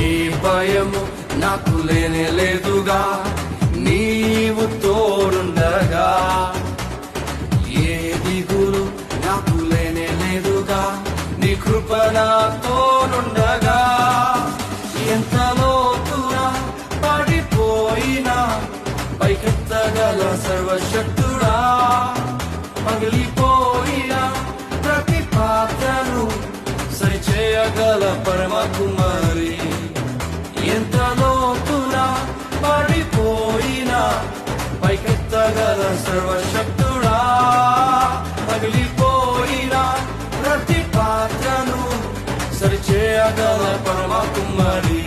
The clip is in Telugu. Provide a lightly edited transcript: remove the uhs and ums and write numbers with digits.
ఏ భయము నాకు లేనే లేదుగా, నీవు తోడుండగా. ఏ దిగులు నాకు లేనే లేదుగా, నీ కృప నాతోనుండగా. ఎంత లోతునా పడిపోయినా పైకెత్తగల సర్వశక్తుడా, పగిలిపోయిన ప్రతి పాత్రను సరిచేయగల పరమ కుమారి. ఎంత లోతునా పడిపోయినా పైకెత్తగల సర్వశక్తుడా, పగిలిపోయిన ప్రతి పాత్రను సరిచేయగల పరమ కుమారి.